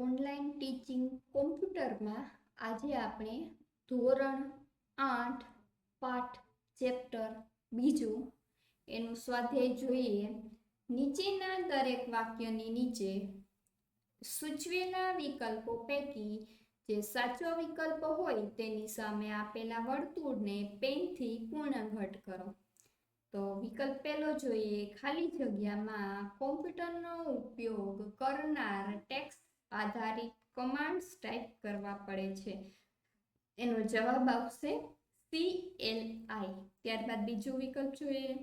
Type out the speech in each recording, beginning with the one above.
Online teaching કોમ્પ્યુટરમાં આજે આપણે ધોરણ 8 પાઠ ચેપ્ટર બીજું એનું સ્વાધ્યાય જોઈએ. નીચેના દરેક વાક્યની નીચે સૂચવેલા વિકલ્પો પૈકી જે સાચો વિકલ્પ હોય તેની સામે આપેલા વર્તુળને પેનથી પૂર્ણઘટ કરો. તો વિકલ્પ પહેલો જોઈએ, ખાલી જગ્યામાં કોમ્પ્યુટરનો ઉપયોગ કરનાર ટેક્સ્ટ આધારિત કમાન્ડ્સ ટાઈપ કરવા પડે છે. એનો જવાબ આવશે CLI. ત્યારબાદ બીજો વિકલ્પ જોઈએ,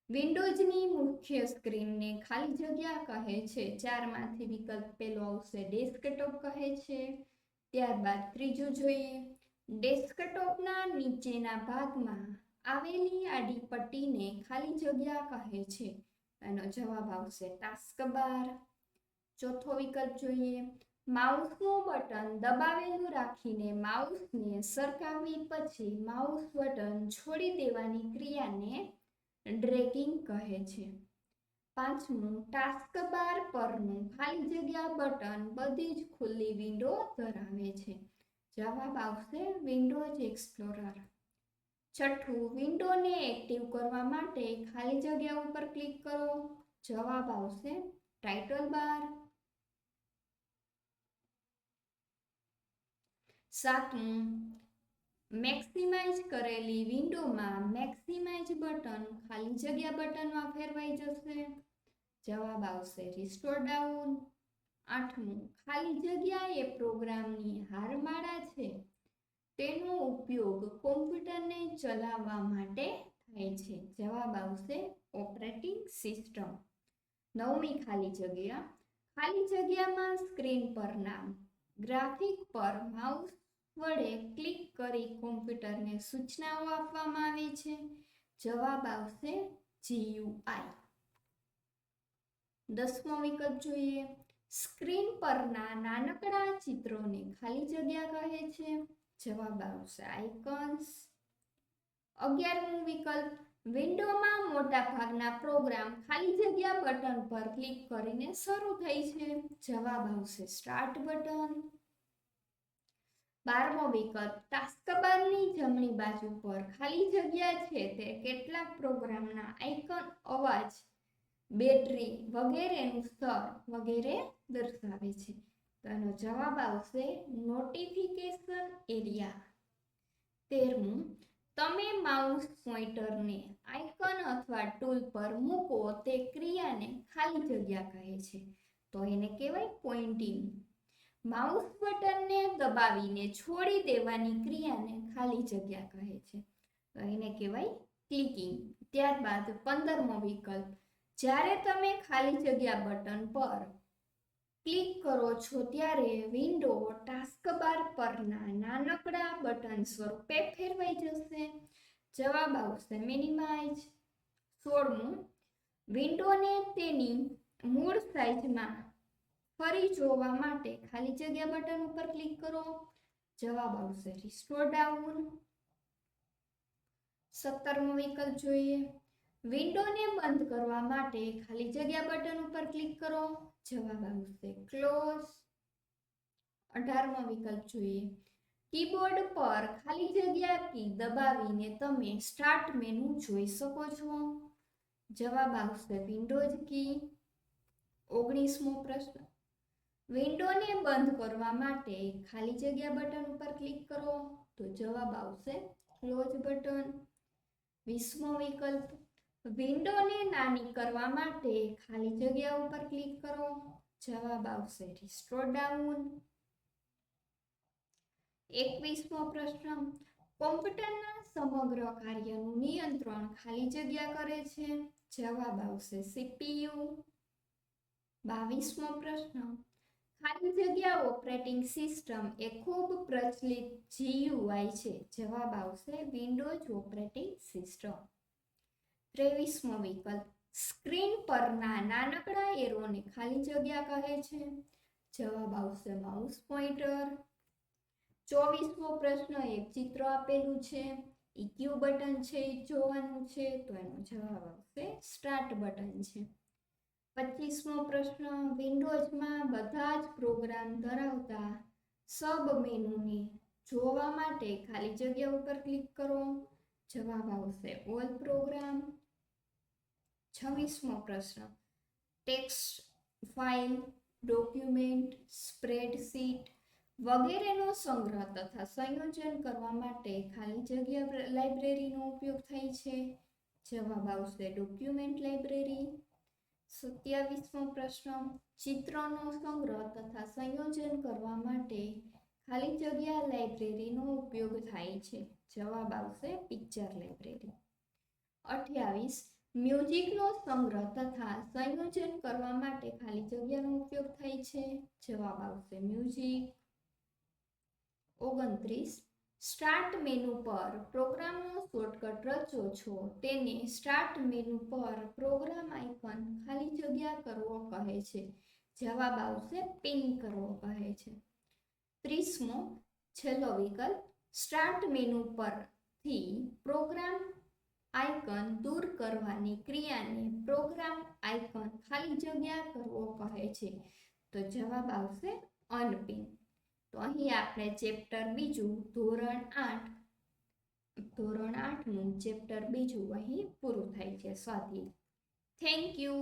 વિન્ડોઝની મુખ્ય સ્ક્રીનને ખાલી જગ્યા કહે છે. ચારમાંથી વિકલ્પ પહેલો આવશે ડેસ્કટોપ કહે છે. ત્યારબાદ ત્રીજું જોઈએ, ડેસ્કટોપના નીચેના ભાગમાં આવેલી આડી પટ્ટીને ખાલી જગ્યા કહે છે. એનો જવાબ આવશે ટાસ્કબાર. ચોથો વિકલ્પ જોઈએ, માઉસનું બટન દબાવેલું રાખીને માઉસને સરકાવી પછી માઉસ બટન છોડી દેવાની ક્રિયાને ડ્રેગિંગ કહે છે. પાંચમું, ટાસ્કબાર પરનું ખાલી જગ્યા બટન બધી જ ખુલ્લી વિન્ડો ધરાવે છે. જવાબ આવશે વિન્ડોઝ એક્સપ્લોરર. છઠ્ઠું, વિન્ડોને એક્ટિવ કરવા માટે ખાલી જગ્યા ઉપર ક્લિક કરો. જવાબ આવશે ટાઇટલ બાર. સાતમું, મેક્સિમાઇઝ કરેલી વિન્ડોમાં મેક્સિમાઇઝ બટન ખાલી જગ્યા બટનમાં ફેરવાઈ જશે. જવાબ આવશે રિસ્ટોર ડાઉન. આઠમું, ખાલી જગ્યા એ પ્રોગ્રામની હારમાળા છે. તેનો ઉપયોગ કોમ્પ્યુટરને ચલાવવા માટે થાય છે. જવાબ આવશે ઓપરેટિંગ સિસ્ટમ. નવમી ખાલી જગ્યામાં સ્ક્રીન પરના ગ્રાફિક પર માઉસ વડે ક્લિક કરી કોમ્પ્યુટરને સૂચનાઓ આપવામાં આવે છે. જવાબ આવશે GUI. દસમો વિકલ્પ જોઈએ, સ્ક્રીન પરના નાનકડા ચિત્રોને ખાલી જગ્યા કહે છે. જવાબ આવશે આઇકન્સ. 11મો વિકલ્પ, વિન્ડોમાં મોટા ભાગના પ્રોગ્રામ ખાલી જગ્યા બટન પર ક્લિક કરીને શરૂ થાય છે. જવાબ આવશે સ્ટાર્ટ બટન. 12મો વિકલ્પ, ટાસ્કબારની જમણી બાજુ પર ખાલી જગ્યા છે તે કેટલાક પ્રોગ્રામના આઇકન, અવાજ, બેટરી વગેરેનું સ્તર વગેરે દર્શાવે છે. તો એનો જવાબ આવશે નોટિફિકેશન એરિયા. 13મું, તમે માઉસ પોઇન્ટરને આઇકન અથવા ટૂલ પર મૂકો તે ક્રિયાને ખાલી જગ્યા કહે છે. તો એને કહેવાય પોઇન્ટિંગ. માઉસ બટનને દબાવીને છોડી દેવાની ક્રિયાને ખાલી જગ્યા કહે છે. તો એને કહેવાય ક્લિકિંગ. ત્યારબાદ 15મો વિકલ્પ, જ્યારે તમે ખાલી જગ્યા બટન પર ક્લિક કરો છો ત્યારે વિન્ડો ટાસ્કબાર પરના નાનકડા બટન સ્વરૂપે ફેરવાઈ જશે. જવાબ આવશે મિનિમાઇઝ. 16મું, વિન્ડોને તેની મૂળ સાઇઝમાં ફરી જોવા માટે ખાલી જગ્યા બટન ઉપર ક્લિક કરો. જવાબ આવશે રિસ્ટોર ડાઉન. 17મો વિકલ્પ જોઈએ, વિન્ડોને બંધ કરવા માટે ખાલી જગ્યા બટન ઉપર ક્લિક કરો. જવાબ આવશે ક્લોઝ. 18મો વિકલ્પ જોઈએ, કીબોર્ડ પર ખાલી જગ્યા કી દબાવીને તમે સ્ટાર્ટ મેનુ જોઈ શકો છો. જવાબ આવશે વિન્ડોઝ કી. 19મો પ્રશ્ન, વિન્ડોને બંધ કરવા માટે ખાલી જગ્યા બટન ઉપર ક્લિક કરો. તો જવાબ આવશે ક્લોઝ બટન. 20મો વિકલ્પ, વિન્ડોને નાની કરવા માટે ખાલી જગ્યા ઉપર ક્લિક કરો. જવાબ આવશે રિસ્ટોર ડાઉન. 21મો પ્રશ્ન, કોમ્પ્યુટરના સમગ્ર કાર્યનું નિયંત્રણ ખાલી જગ્યા કરે છે. જવાબ આવશે CPU. 22મો પ્રશ્ન, ખાલી જગ્યા ઓપરેટિંગ સિસ્ટમ એ ખૂબ પ્રચલિત GUI છે. જવાબ આવશે વિન્ડોઝ ઓપરેટિંગ સિસ્ટમ. 23મો વિકલ્પ, સ્ક્રીન પરના નાનકડા એરોને ખાલી જગ્યા કહે છે. જવાબ આવશે માઉસ પોઇન્ટર. 24મો પ્રશ્ન, એક ચિત્ર આપેલું છે, EQ બટન છે એ જોવાનું છે. તો એનો જવાબ આવશે સ્ટાર્ટ બટન છે. 25મો પ્રશ્ન, વિન્ડોઝમાં બધા જ પ્રોગ્રામ ધરાવતા સબ મેનુને જોવા માટે ખાલી જગ્યા ઉપર ક્લિક કરો. જવાબ આવશે ઓલ પ્રોગ્રામ. 26મો પ્રશ્ન, ટેક્સ્ટ ફાઇલ, ડોક્યુમેન્ટ, સ્પ્રેડશીટ વગેરેનો સંગ્રહ તથા સંયોજન કરવા માટે ખાલી જગ્યા લાઇબ્રેરીનો ઉપયોગ થાય છે. જવાબ આવશે ડોક્યુમેન્ટ લાઇબ્રેરી. 27મો પ્રશ્ન, ચિત્રનો સંગ્રહ તથા સંયોજન કરવા માટે ખાલી જગ્યા લાઇબ્રેરીનો ઉપયોગ થાય છે. જવાબ આવશે પિક્ચર લાઇબ્રેરી. 28, મ્યુઝિકનો સંગ્રહ તથા સંયોજન કરવા માટે ખાલી જગ્યાનો ઉપયોગ થાય છે. જવાબ આવશે મ્યુઝિક. 29, સ્ટાર્ટ મેનુ પર પ્રોગ્રામનો શોર્ટકટ રચો છો તેને સ્ટાર્ટ મેનુ પર પ્રોગ્રામ આઇકન ખાલી જગ્યા કરવો કહે છે. જવાબ આવશે પિન કરવો કહે છે. 30મો છેલ્લો વિકલ્પ, સ્ટાર્ટ મેનુ પરથી પ્રોગ્રામ આઇકન દૂર કરવાની ક્રિયાને પ્રોગ્રામ આઇકન ખાલી જગ્યા કરવો કહે છે. તો જવાબ આવશે અનપિન. તો અહીં આપણે ચેપ્ટર બીજું ધોરણ 8નું ચેપ્ટર બીજું અહીં પૂરું થાય છે સ્વાધ્યાય. Thank you.